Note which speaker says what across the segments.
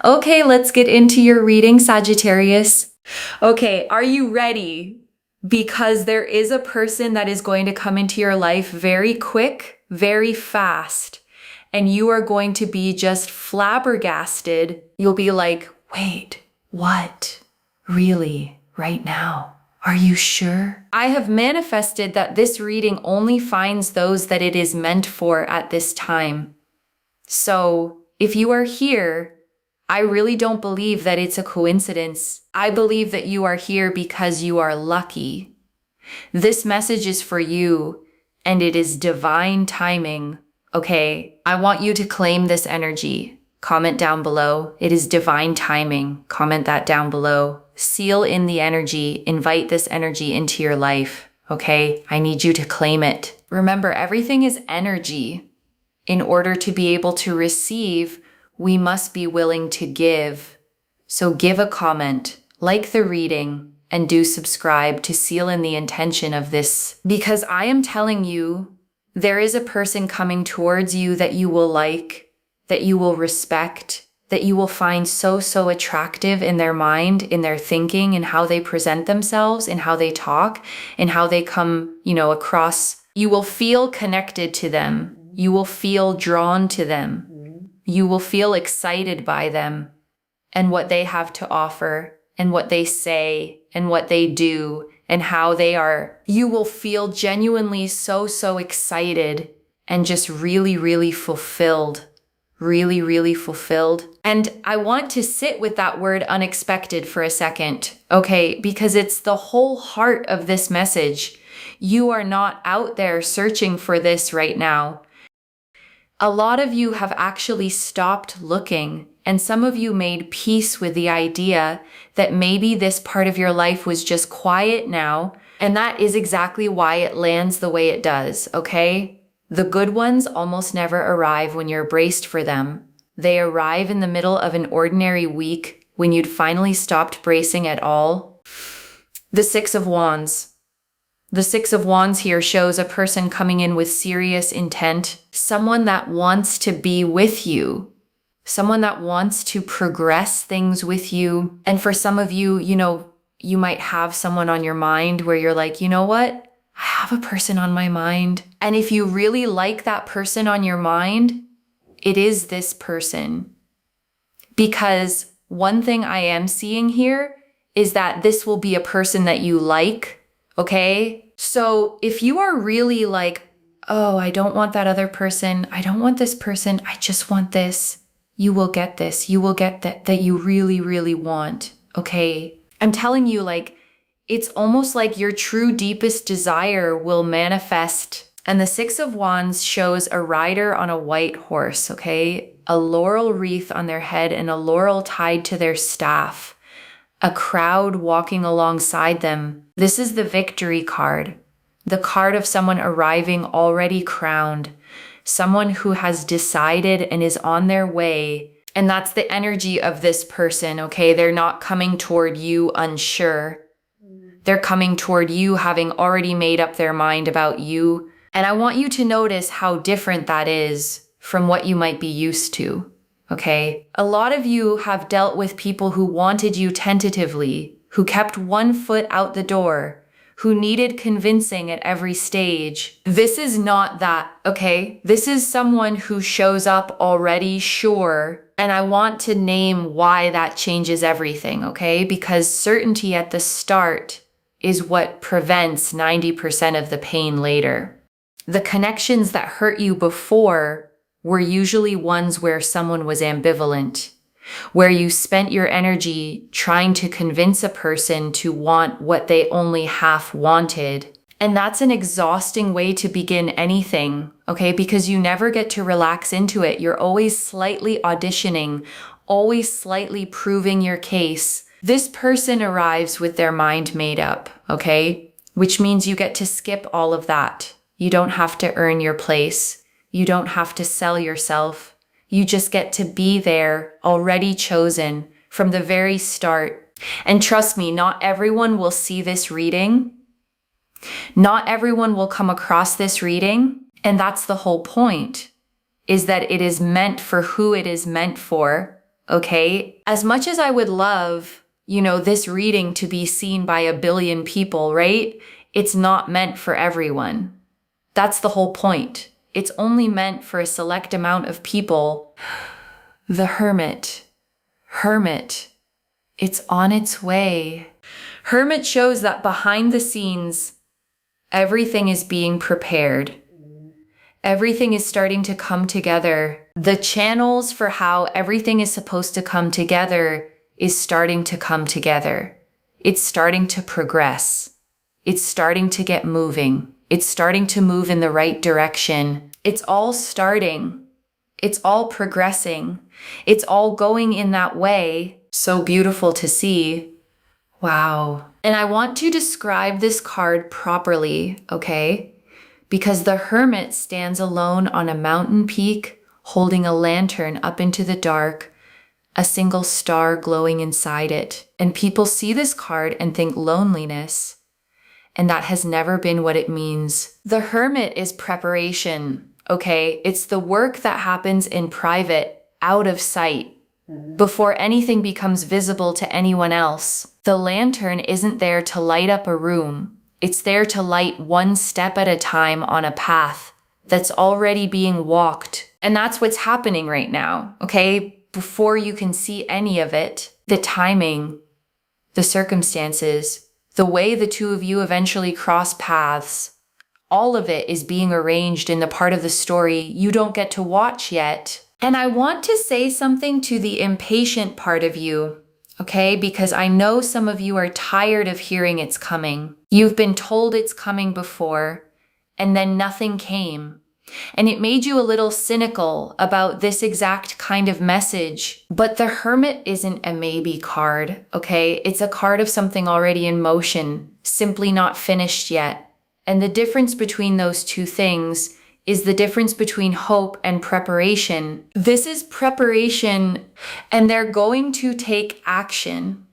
Speaker 1: Okay, let's get into your reading, Sagittarius. Okay, are you ready? Because there is a person that is going to come into your life very quick, very fast, and you are going to be just flabbergasted. You'll be like, wait, what? Really? Right now? Are you sure? I have manifested that this reading only finds those that it is meant for at this time. So if you are here, I really don't believe that it's a coincidence. I believe that you are here because you are lucky. This message is for you, and it is divine timing. Okay, I want you to claim this energy. Comment down below. It is divine timing. Comment that down below. Seal in the energy. Invite this energy into your life. Okay, I need you to claim it. Remember, everything is energy. In order to be able to receive, we must be willing to give. So give a comment, like the reading, and do subscribe to seal in the intention of this. Because I am telling you, there is a person coming towards you that you will like, that you will respect, that you will find so attractive in their mind, in their thinking, in how they present themselves, in how they talk, in how they come, across. You will feel connected to them. You will feel drawn to them. You will feel excited by them and what they have to offer and what they say and what they do and how they are. You will feel genuinely so excited and just really fulfilled. Really fulfilled. And I want to sit with that word unexpected for a second, okay? Because it's the whole heart of this message. You are not out there searching for this right now. A lot of you have actually stopped looking, and some of you made peace with the idea that maybe this part of your life was just quiet now, and that is exactly why it lands the way it does, okay? The good ones almost never arrive when you're braced for them. They arrive in the middle of an ordinary week when you'd finally stopped bracing at all. The Six of Wands. The Six of Wands here shows a person coming in with serious intent, someone that wants to be with you, someone that wants to progress things with you. And for some of you, you might have someone on your mind where you're like, you know what? I have a person on my mind. And if you really like that person on your mind, it is this person. Because one thing I am seeing here is that this will be a person that you like, okay? So if you are really like, oh, I don't want that other person. I don't want this person. I just want this. You will get this. You will get that you really want, okay? I'm telling you, it's almost like your true deepest desire will manifest. And the Six of Wands shows a rider on a white horse, okay? A laurel wreath on their head and a laurel tied to their staff. A crowd walking alongside them. This is the victory card. The card of someone arriving already crowned. Someone who has decided and is on their way. And that's the energy of this person, okay? They're not coming toward you unsure. They're coming toward you having already made up their mind about you. And I want you to notice how different that is from what you might be used to, okay? A lot of you have dealt with people who wanted you tentatively, who kept one foot out the door, who needed convincing at every stage. This is not that, okay? This is someone who shows up already sure. And I want to name why that changes everything, okay? Because certainty at the start is what prevents 90% of the pain later. The connections that hurt you before were usually ones where someone was ambivalent, where you spent your energy trying to convince a person to want what they only half wanted. And that's an exhausting way to begin anything, okay? Because you never get to relax into it. You're always slightly auditioning, always slightly proving your case. This person arrives with their mind made up, okay? Which means you get to skip all of that. You don't have to earn your place. You don't have to sell yourself. You just get to be there, already chosen from the very start. And trust me, not everyone will see this reading. Not everyone will come across this reading. And that's the whole point, is that it is meant for who it is meant for. okay? As much as I would love, this reading to be seen by 1 billion people, right? It's not meant for everyone. That's the whole point. It's only meant for a select amount of people. The Hermit. Hermit. It's on its way. Hermit shows that behind the scenes, everything is being prepared. Everything is starting to come together. The channels for how everything is supposed to come together is starting to come together. It's starting to progress. It's starting to get moving. It's starting to move in the right direction. It's all starting. It's all progressing. It's all going in that way. So beautiful to see. Wow. And I want to describe this card properly, okay? Because the Hermit stands alone on a mountain peak, holding a lantern up into the dark, a single star glowing inside it. And people see this card and think loneliness, and that has never been what it means. The Hermit is preparation, okay? It's the work that happens in private, out of sight, before anything becomes visible to anyone else. The lantern isn't there to light up a room. It's there to light one step at a time on a path that's already being walked. And that's what's happening right now, okay? Before you can see any of it, the timing, the circumstances, the way the two of you eventually cross paths, all of it is being arranged in the part of the story you don't get to watch yet. And I want to say something to the impatient part of you, okay? Because I know some of you are tired of hearing it's coming. You've been told it's coming before, and then nothing came. And it made you a little cynical about this exact kind of message. But the Hermit isn't a maybe card, okay? It's a card of something already in motion, simply not finished yet. And the difference between those two things is the difference between hope and preparation. This is preparation, and they're going to take action.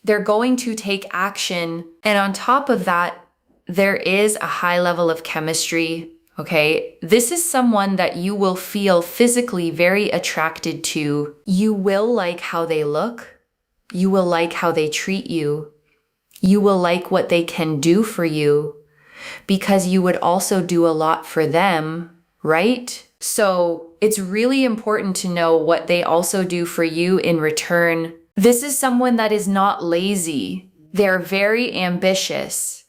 Speaker 1: They're going to take action. And on top of that, there is a high level of chemistry, okay? This is someone that you will feel physically very attracted to. You will like how they look. You will like how they treat you. You will like what they can do for you, because you would also do a lot for them, right? So it's really important to know what they also do for you in return. This is someone that is not lazy. They're very ambitious,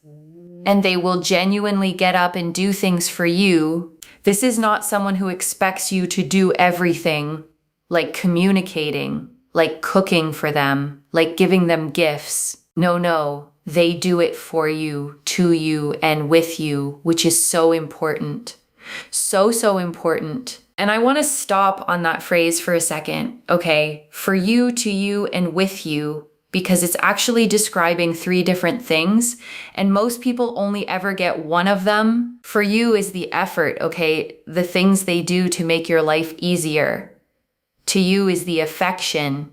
Speaker 1: and they will genuinely get up and do things for you. This is not someone who expects you to do everything, like communicating, like cooking for them, like giving them gifts. No. They do it for you, to you, and with you, which is so important. So important. And I want to stop on that phrase for a second, okay? For you, to you, and with you, because it's actually describing 3 different things, and most people only ever get one of them. For you is the effort, okay? The things they do to make your life easier. To you is the affection,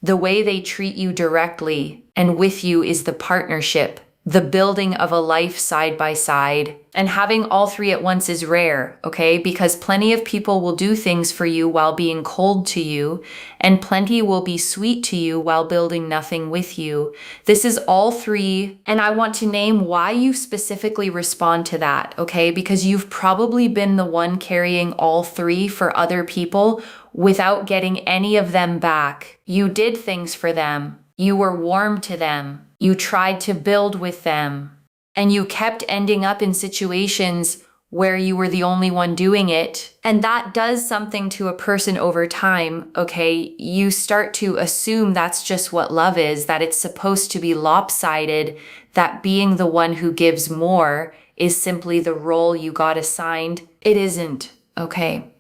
Speaker 1: the way they treat you directly. And with you is the partnership, the building of a life side by side. And having all 3 at once is rare, okay? Because plenty of people will do things for you while being cold to you, and plenty will be sweet to you while building nothing with you. This is all 3, and I want to name why you specifically respond to that, okay? Because you've probably been the one carrying all 3 for other people without getting any of them back. You did things for them. You were warm to them. You tried to build with them. And you kept ending up in situations where you were the only one doing it. And that does something to a person over time, okay? You start to assume that's just what love is, that it's supposed to be lopsided, that being the one who gives more is simply the role you got assigned. It isn't, okay?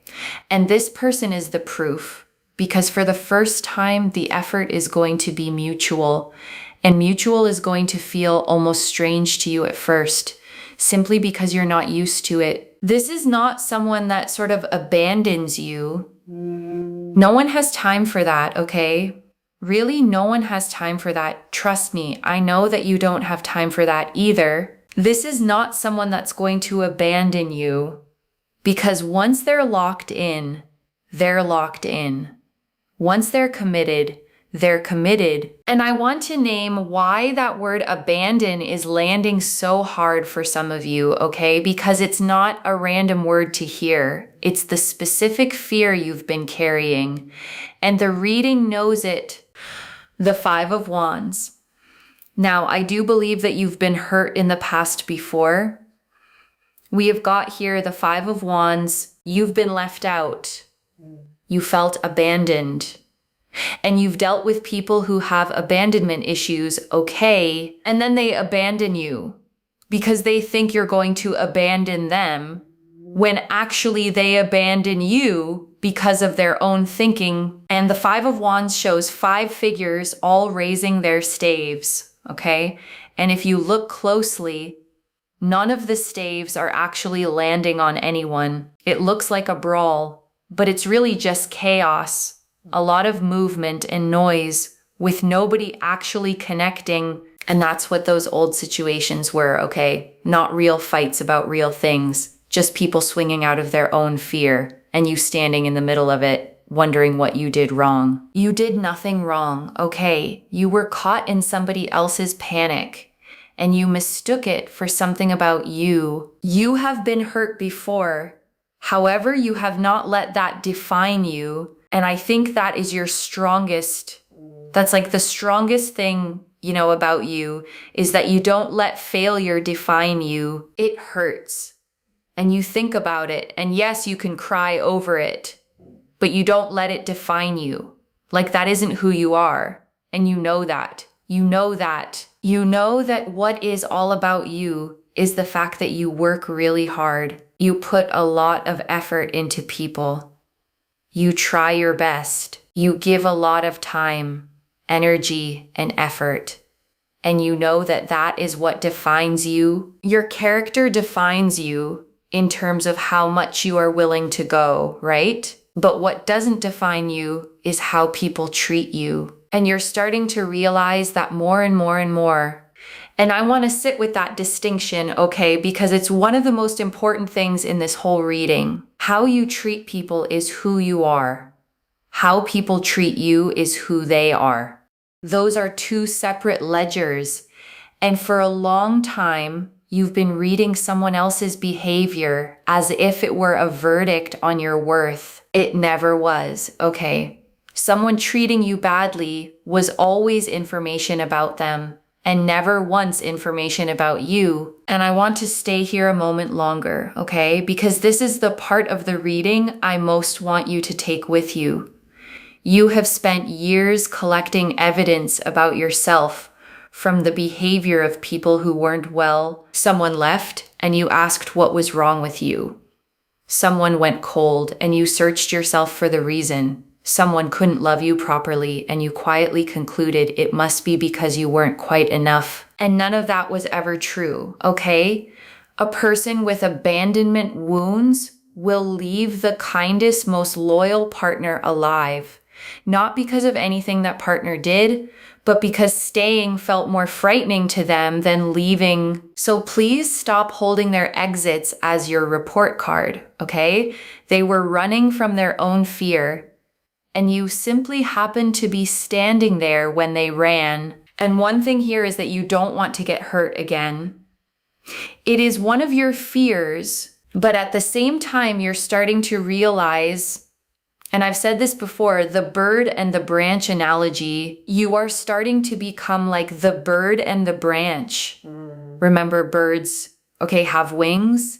Speaker 1: And this person is the proof. Because for the first time, the effort is going to be mutual, and mutual is going to feel almost strange to you at first, simply because you're not used to it. This is not someone that sort of abandons you. No one has time for that, okay? Really, no one has time for that. Trust me, I know that you don't have time for that either. This is not someone that's going to abandon you, because once they're locked in, they're locked in. Once they're committed, they're committed. And I want to name why that word abandon is landing so hard for some of you, okay? Because it's not a random word to hear. It's the specific fear you've been carrying. And the reading knows it. The Five of Wands. Now, I do believe that you've been hurt in the past before. We have got here the Five of Wands. You've been left out. You felt abandoned. And you've dealt with people who have abandonment issues, okay, and then they abandon you because they think you're going to abandon them when actually they abandon you because of their own thinking. And the Five of Wands shows 5 figures all raising their staves, okay? And if you look closely, none of the staves are actually landing on anyone. It looks like a brawl, but it's really just chaos. A lot of movement and noise with nobody actually connecting. And that's what those old situations were, okay? Not real fights about real things, just people swinging out of their own fear and you standing in the middle of it, wondering what you did wrong. You did nothing wrong, okay? You were caught in somebody else's panic and you mistook it for something about you. You have been hurt before. However, you have not let that define you. And I think that is your strongest, that's like the strongest thing, about you is that you don't let failure define you. It hurts and you think about it. And yes, you can cry over it, but you don't let it define you. Like that isn't who you are. And you know that. You know that. You know that what is all about you is the fact that you work really hard. You put a lot of effort into people. You try your best. You give a lot of time, energy, and effort. And you know that that is what defines you. Your character defines you in terms of how much you are willing to go, right? But what doesn't define you is how people treat you. And you're starting to realize that more and more and more. And I want to sit with that distinction, okay, because it's one of the most important things in this whole reading. How you treat people is who you are. How people treat you is who they are. Those are 2 separate ledgers. And for a long time, you've been reading someone else's behavior as if it were a verdict on your worth. It never was, okay? Someone treating you badly was always information about them. And never once information about you. And I want to stay here a moment longer, okay? Because this is the part of the reading I most want you to take with you. You have spent years collecting evidence about yourself from the behavior of people who weren't well. Someone left and you asked what was wrong with you. Someone went cold and you searched yourself for the reason. Someone couldn't love you properly and you quietly concluded it must be because you weren't quite enough. And none of that was ever true, okay? A person with abandonment wounds will leave the kindest, most loyal partner alive. Not because of anything that partner did, but because staying felt more frightening to them than leaving. So please stop holding their exits as your report card, okay? They were running from their own fear. And you simply happen to be standing there when they ran. And one thing here is that you don't want to get hurt again. It is one of your fears, but at the same time, you're starting to realize, and I've said this before, the bird and the branch analogy, you are starting to become like the bird and the branch. Remember, birds, okay, have wings?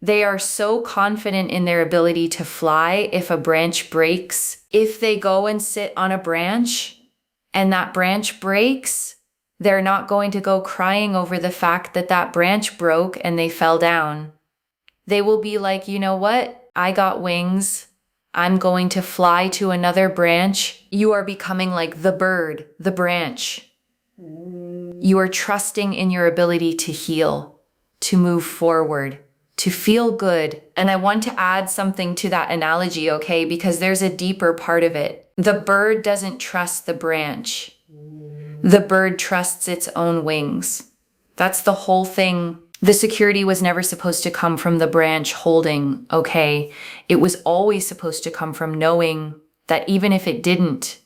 Speaker 1: They are so confident in their ability to fly if a branch breaks. If they go and sit on a branch and that branch breaks, they're not going to go crying over the fact that that branch broke and they fell down. They will be like, you know what? I got wings. I'm going to fly to another branch. You are becoming like the bird, the branch. You are trusting in your ability to heal, to move forward, to feel good. And I want to add something to that analogy, okay? Because there's a deeper part of it. The bird doesn't trust the branch. The bird trusts its own wings. That's the whole thing. The security was never supposed to come from the branch holding, okay? It was always supposed to come from knowing that even if it didn't,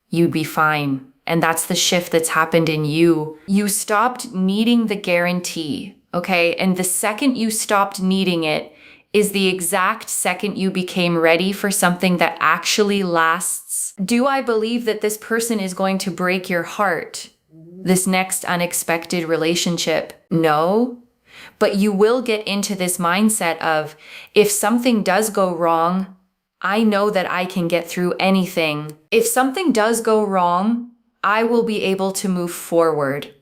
Speaker 1: you'd be fine. And that's the shift that's happened in you. You stopped needing the guarantee, okay? And the second you stopped needing it is the exact second you became ready for something that actually lasts. Do I believe that this person is going to break your heart? This next unexpected relationship? No. But you will get into this mindset of, if something does go wrong, I know that I can get through anything. If something does go wrong, I will be able to move forward.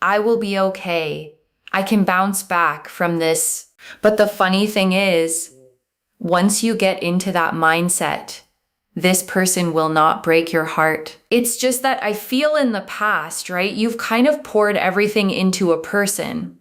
Speaker 1: I will be okay. I can bounce back from this. But the funny thing is, once you get into that mindset, this person will not break your heart. It's just that I feel in the past, right? You've kind of poured everything into a person.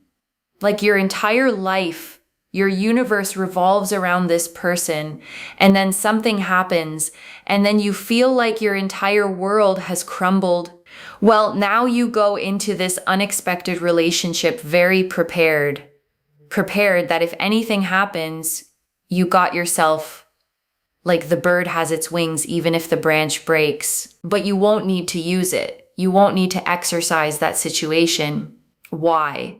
Speaker 1: Like your entire life, your universe revolves around this person, and then something happens, and then you feel like your entire world has crumbled. Well, now you go into this unexpected relationship very prepared that if anything happens, you got yourself, like the bird has its wings even if the branch breaks, but you won't need to use it. You won't need to exercise that situation. Why?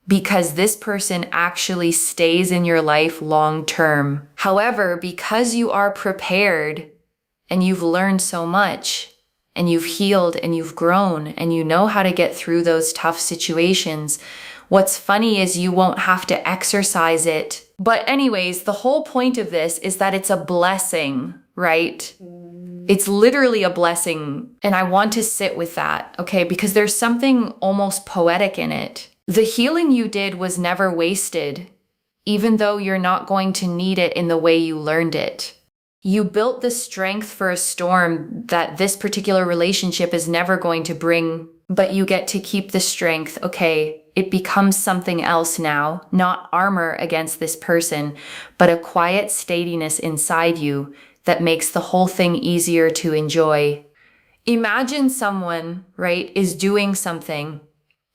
Speaker 1: Because this person actually stays in your life long term. However, because you are prepared and you've learned so much and you've healed and you've grown and you know how to get through those tough situations, what's funny is you won't have to exercise it. But anyways, the whole point of this is that it's a blessing, right? It's literally a blessing. And I want to sit with that, okay? Because there's something almost poetic in it. The healing you did was never wasted, even though you're not going to need it in the way you learned it. You built the strength for a storm that this particular relationship is never going to bring, but you get to keep the strength. Okay, it becomes something else now, not armor against this person, but a quiet steadiness inside you that makes the whole thing easier to enjoy. Imagine someone, right, is doing something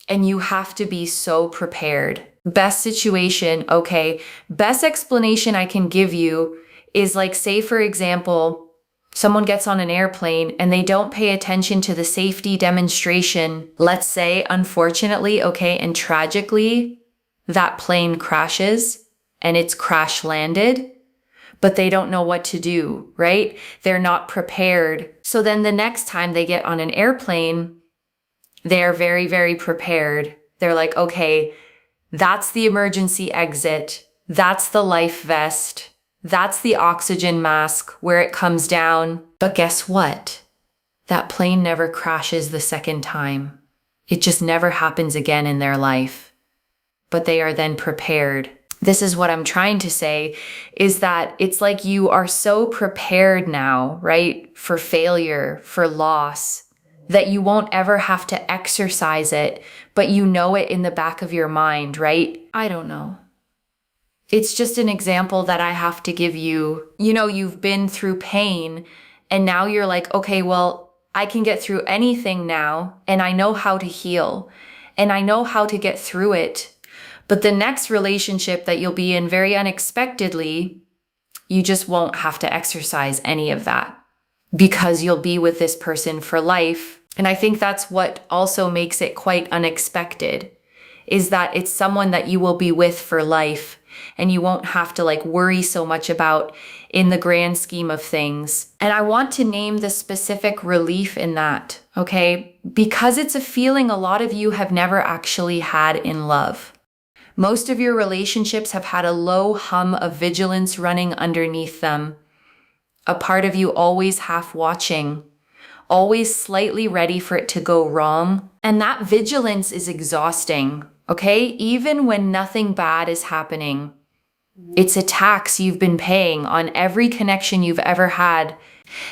Speaker 1: and you have to be so prepared. Best situation, okay, best explanation I can give you is like, say for example, someone gets on an airplane and they don't pay attention to the safety demonstration. Let's say, unfortunately, okay, and tragically, that plane crashes and it's crash landed, but they don't know what to do, right? They're not prepared. So then the next time they get on an airplane, they're very, very prepared. They're like, okay, that's the emergency exit. That's the life vest. That's the oxygen mask where it comes down. But guess what? That plane never crashes the second time. It just never happens again in their life. But they are then prepared. This is what I'm trying to say, is that it's like you are so prepared now, right? For failure, for loss, that you won't ever have to exercise it, but you know it in the back of your mind, right? I don't know. It's just an example that I have to give you. You know, you've been through pain and now you're like, okay, well, I can get through anything now and I know how to heal and I know how to get through it. But the next relationship that you'll be in very unexpectedly, you just won't have to exercise any of that because you'll be with this person for life. And I think that's what also makes it quite unexpected, is that it's someone that you will be with for life and you won't have to like worry so much about in the grand scheme of things. And I want to name the specific relief in that, okay? Because it's a feeling a lot of you have never actually had in love. Most of your relationships have had a low hum of vigilance running underneath them. A part of you always half watching, always slightly ready for it to go wrong. And that vigilance is exhausting, okay? Even when nothing bad is happening. It's a tax you've been paying on every connection you've ever had.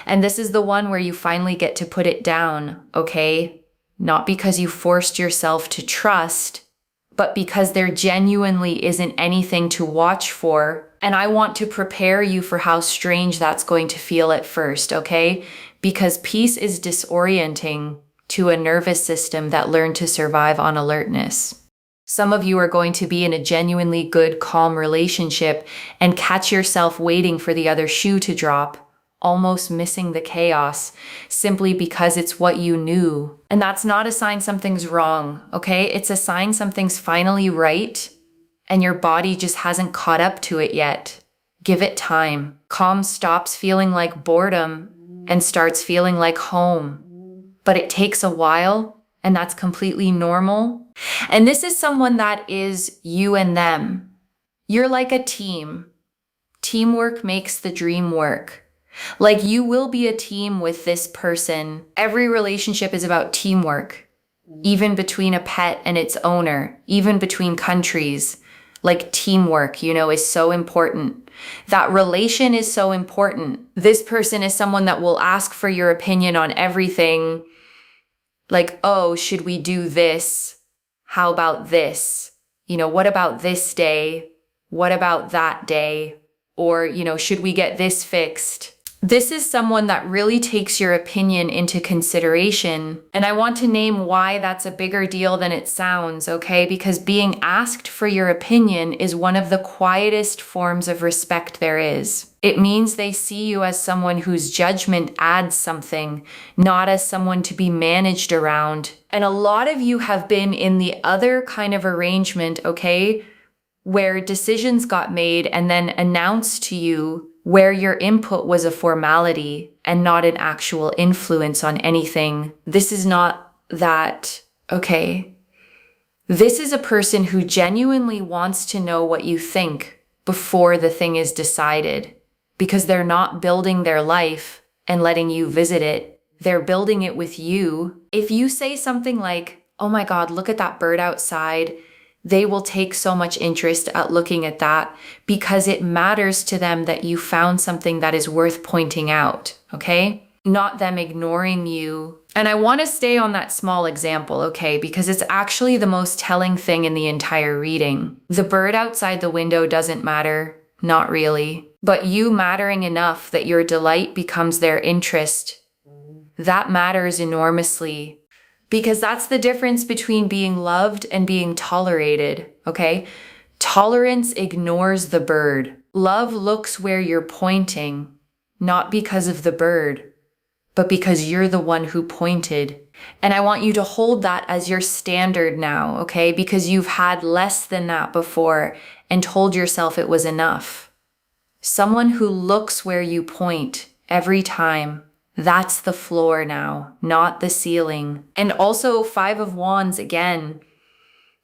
Speaker 1: And this is the one where you finally get to put it down, okay? Not because you forced yourself to trust, but because there genuinely isn't anything to watch for. And I want to prepare you for how strange that's going to feel at first, okay? Because peace is disorienting to a nervous system that learned to survive on alertness. Some of you are going to be in a genuinely good, calm relationship and catch yourself waiting for the other shoe to drop, almost missing the chaos simply because it's what you knew. And that's not a sign something's wrong, okay? It's a sign something's finally right and your body just hasn't caught up to it yet. Give it time. Calm stops feeling like boredom and starts feeling like home. But it takes a while, and that's completely normal. And this is someone that is you and them. You're like a team. Teamwork makes the dream work. Like you will be a team with this person. Every relationship is about teamwork, even between a pet and its owner, even between countries. Like teamwork, is so important. That relation is so important. This person is someone that will ask for your opinion on everything. Like, oh, should we do this? How about this? What about this day? What about that day? Or, should we get this fixed? This is someone that really takes your opinion into consideration. And I want to name why that's a bigger deal than it sounds, okay? Because being asked for your opinion is one of the quietest forms of respect there is. It means they see you as someone whose judgment adds something, not as someone to be managed around. And a lot of you have been in the other kind of arrangement, okay? Where decisions got made and then announced to you, where your input was a formality and not an actual influence on anything. This is not that, okay? This is a person who genuinely wants to know what you think before the thing is decided, because they're not building their life and letting you visit it. They're building it with you. If you say something like, oh my God, look at that bird outside, they will take so much interest at looking at that because it matters to them that you found something that is worth pointing out, okay? Not them ignoring you. And I want to stay on that small example, okay? Because it's actually the most telling thing in the entire reading. The bird outside the window doesn't matter, not really. But you mattering enough that your delight becomes their interest, that matters enormously. Because that's the difference between being loved and being tolerated, okay? Tolerance ignores the bird. Love looks where you're pointing, not because of the bird, but because you're the one who pointed. And I want you to hold that as your standard now, okay? Because you've had less than that before and told yourself it was enough. Someone who looks where you point every time. That's the floor now, not the ceiling. And also 5 of Wands again,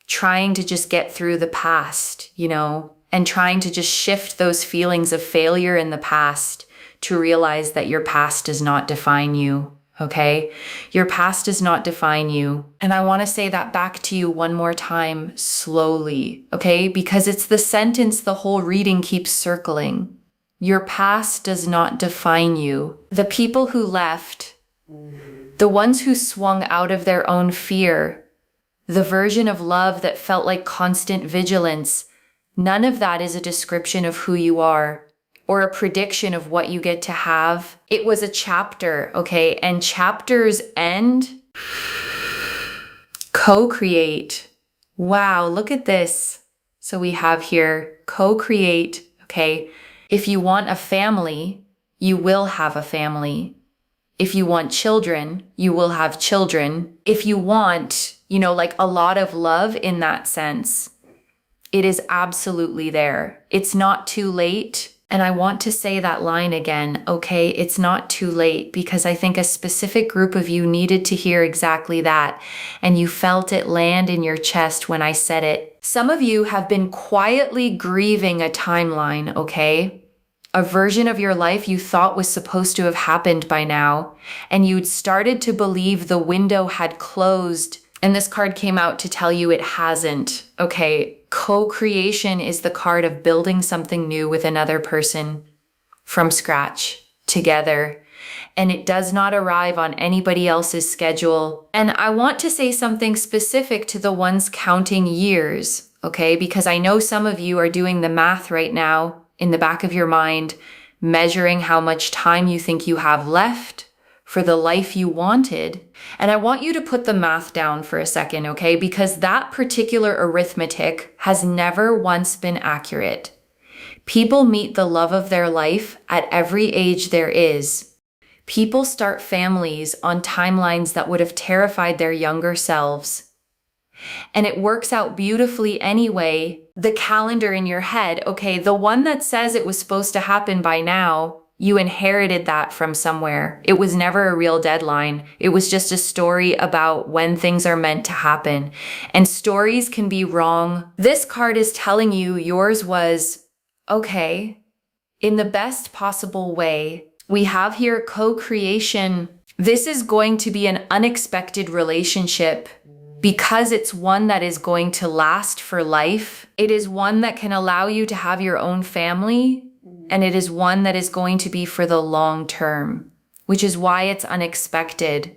Speaker 1: trying to just get through the past, and trying to just shift those feelings of failure in the past to realize that your past does not define you, okay? Your past does not define you. And I want to say that back to you one more time slowly, okay? Because it's the sentence the whole reading keeps circling. Your past does not define you. The people who left, the ones who swung out of their own fear, the version of love that felt like constant vigilance, none of that is a description of who you are or a prediction of what you get to have. It was a chapter, okay? And chapters end. Co-create. Wow, look at this. So we have here co-create, okay? If you want a family, you will have a family. If you want children, you will have children. If you want, like a lot of love in that sense, it is absolutely there. It's not too late. And I want to say that line again, okay? It's not too late, because I think a specific group of you needed to hear exactly that. And you felt it land in your chest when I said it. Some of you have been quietly grieving a timeline, okay? A version of your life you thought was supposed to have happened by now. And you'd started to believe the window had closed. And this card came out to tell you it hasn't, okay? Co-creation is the card of building something new with another person from scratch, together. And it does not arrive on anybody else's schedule. And I want to say something specific to the ones counting years, okay? Because I know some of you are doing the math right now in the back of your mind, measuring how much time you think you have left for the life you wanted. And I want you to put the math down for a second, okay? Because that particular arithmetic has never once been accurate. People meet the love of their life at every age there is. People start families on timelines that would have terrified their younger selves. And it works out beautifully anyway. The calendar in your head, okay, the one that says it was supposed to happen by now, you inherited that from somewhere. It was never a real deadline. It was just a story about when things are meant to happen. And stories can be wrong. This card is telling you yours was, okay, in the best possible way. We have here co-creation. This is going to be an unexpected relationship because it's one that is going to last for life. It is one that can allow you to have your own family. And it is one that is going to be for the long term, which is why it's unexpected,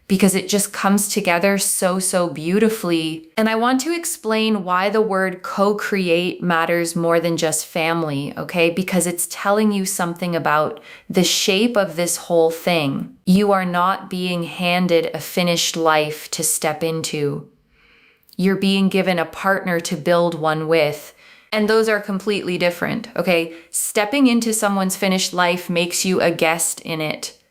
Speaker 1: because it just comes together so beautifully. And I want to explain why the word co-create matters more than just family, okay? Because it's telling you something about the shape of this whole thing. You are not being handed a finished life to step into. You're being given a partner to build one with. And those are completely different, okay? Stepping into someone's finished life makes you a guest in it.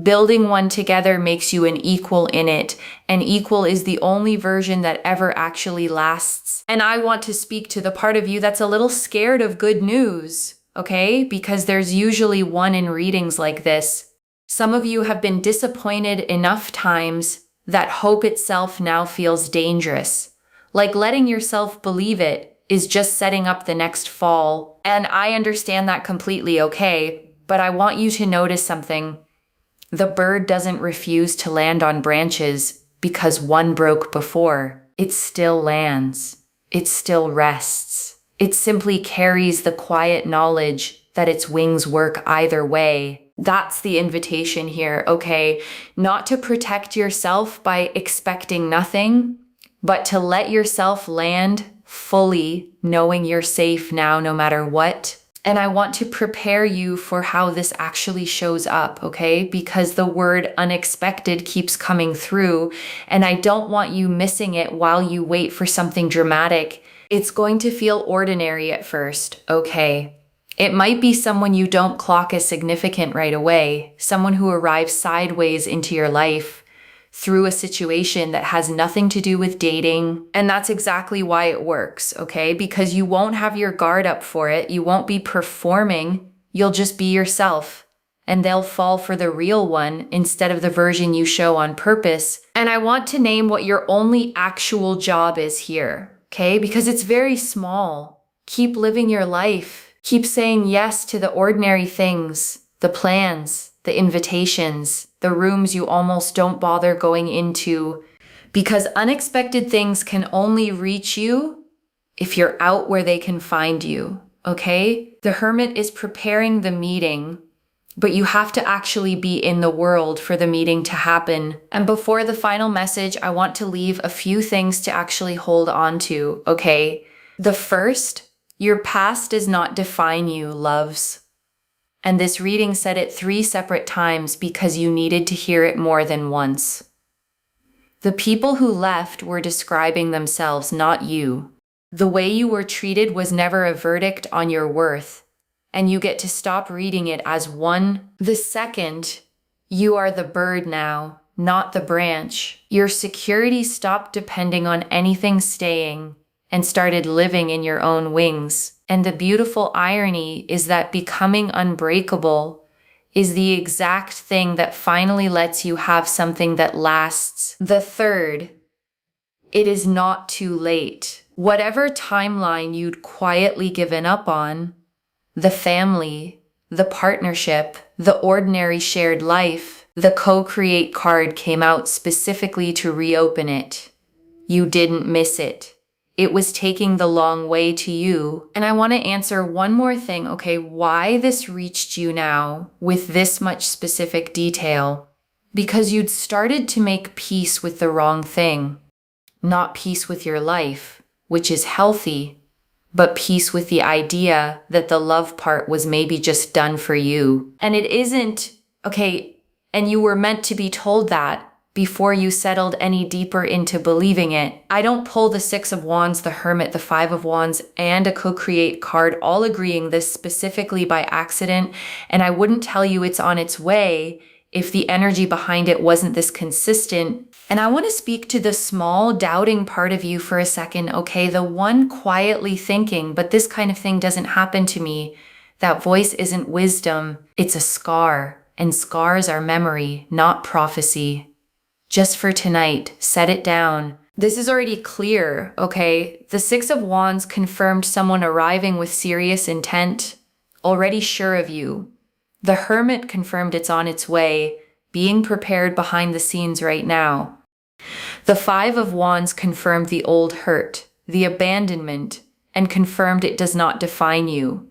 Speaker 1: Building one together makes you an equal in it. An equal is the only version that ever actually lasts. And I want to speak to the part of you that's a little scared of good news, okay? Because there's usually one in readings like this. Some of you have been disappointed enough times that hope itself now feels dangerous. Like letting yourself believe it is just setting up the next fall. And I understand that completely, okay? But I want you to notice something. The bird doesn't refuse to land on branches because one broke before. It still lands. It still rests. It simply carries the quiet knowledge that its wings work either way. That's the invitation here, okay? Not to protect yourself by expecting nothing, but to let yourself land fully, knowing you're safe now no matter what. And I want to prepare you for how this actually shows up, okay? Because the word unexpected keeps coming through, and I don't want you missing it while you wait for something dramatic. It's going to feel ordinary at first, okay? It might be someone you don't clock as significant right away, someone who arrives sideways into your life through a situation that has nothing to do with dating. And that's exactly why it works, okay? Because you won't have your guard up for it. You won't be performing. You'll just be yourself. And they'll fall for the real one instead of the version you show on purpose. And I want to name what your only actual job is here, okay? Because it's very small. Keep living your life. Keep saying yes to the ordinary things, the plans, the invitations, the rooms you almost don't bother going into, because unexpected things can only reach you if you're out where they can find you, okay? The Hermit is preparing the meeting, but you have to actually be in the world for the meeting to happen. And before the final message, I want to leave a few things to actually hold on to, okay? The first, your past does not define you, loves. And this reading said it 3 separate times because you needed to hear it more than once. The people who left were describing themselves, not you. The way you were treated was never a verdict on your worth, and you get to stop reading it as one. The second, you are the bird now, not the branch. Your security stopped depending on anything staying and started living in your own wings. And the beautiful irony is that becoming unbreakable is the exact thing that finally lets you have something that lasts. The third, it is not too late. Whatever timeline you'd quietly given up on, the family, the partnership, the ordinary shared life, the co-create card came out specifically to reopen it. You didn't miss it. It was taking the long way to you. And I want to answer one more thing, okay? Why this reached you now with this much specific detail? Because you'd started to make peace with the wrong thing. Not peace with your life, which is healthy, but peace with the idea that the love part was maybe just done for you. And it isn't, okay, and you were meant to be told that before you settled any deeper into believing it. I don't pull the Six of Wands, the Hermit, the Five of Wands, and a co-create card all agreeing this specifically by accident, and I wouldn't tell you it's on its way if the energy behind it wasn't this consistent. And I want to speak to the small doubting part of you for a second, okay? The one quietly thinking, but this kind of thing doesn't happen to me. That voice isn't wisdom, it's a scar. And scars are memory, not prophecy. Just for tonight, set it down. This is already clear, okay? The Six of Wands confirmed someone arriving with serious intent, already sure of you. The Hermit confirmed it's on its way, being prepared behind the scenes right now. The Five of Wands confirmed the old hurt, the abandonment, and confirmed it does not define you.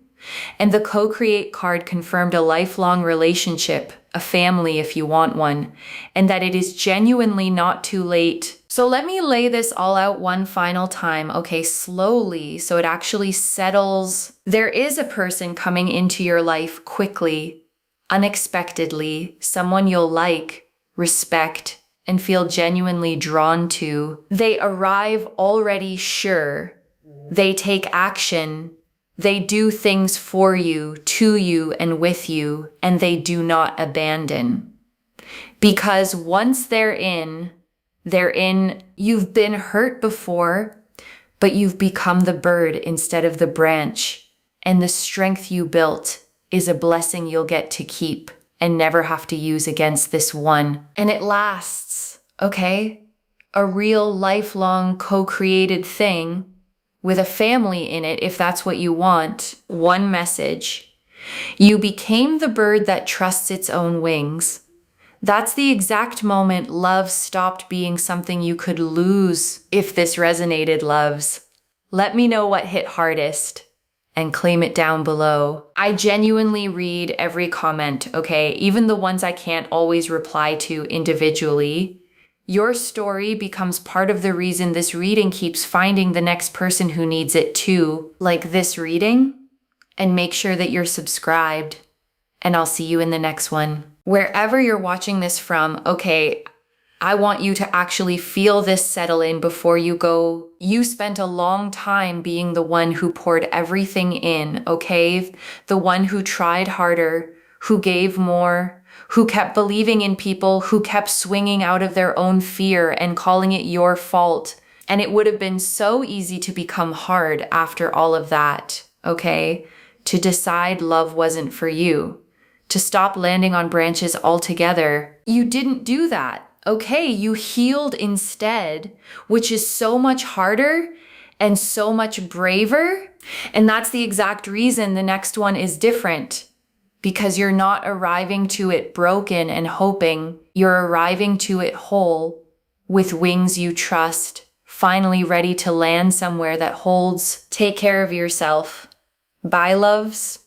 Speaker 1: And the co-create card confirmed a lifelong relationship, a family if you want one, and that it is genuinely not too late. So let me lay this all out one final time, okay, slowly, so it actually settles. There is a person coming into your life quickly, unexpectedly, someone you'll like, respect, and feel genuinely drawn to. They arrive already sure. They take action. They do things for you, to you, and with you, and they do not abandon. Because once they're in, you've been hurt before, but you've become the bird instead of the branch. And the strength you built is a blessing you'll get to keep and never have to use against this one. And it lasts, okay? A real lifelong co-created thing with a family in it, if that's what you want. One message. You became the bird that trusts its own wings. That's the exact moment love stopped being something you could lose. If this resonated, loves, let me know what hit hardest and claim it down below. I genuinely read every comment, okay? Even the ones I can't always reply to individually. Your story becomes part of the reason this reading keeps finding the next person who needs it too, like this reading. And make sure that you're subscribed, and I'll see you in the next one. Wherever you're watching this from, okay, I want you to actually feel this settle in before you go. You spent a long time being the one who poured everything in, okay? The one who tried harder, who gave more, who kept believing in people, who kept swinging out of their own fear and calling it your fault. And it would have been so easy to become hard after all of that, okay? To decide love wasn't for you, to stop landing on branches altogether. You didn't do that, okay? You healed instead, which is so much harder and so much braver. And that's the exact reason the next one is different. Because you're not arriving to it broken and hoping, you're arriving to it whole, with wings you trust, finally ready to land somewhere that holds. Take care of yourself. Bye, loves.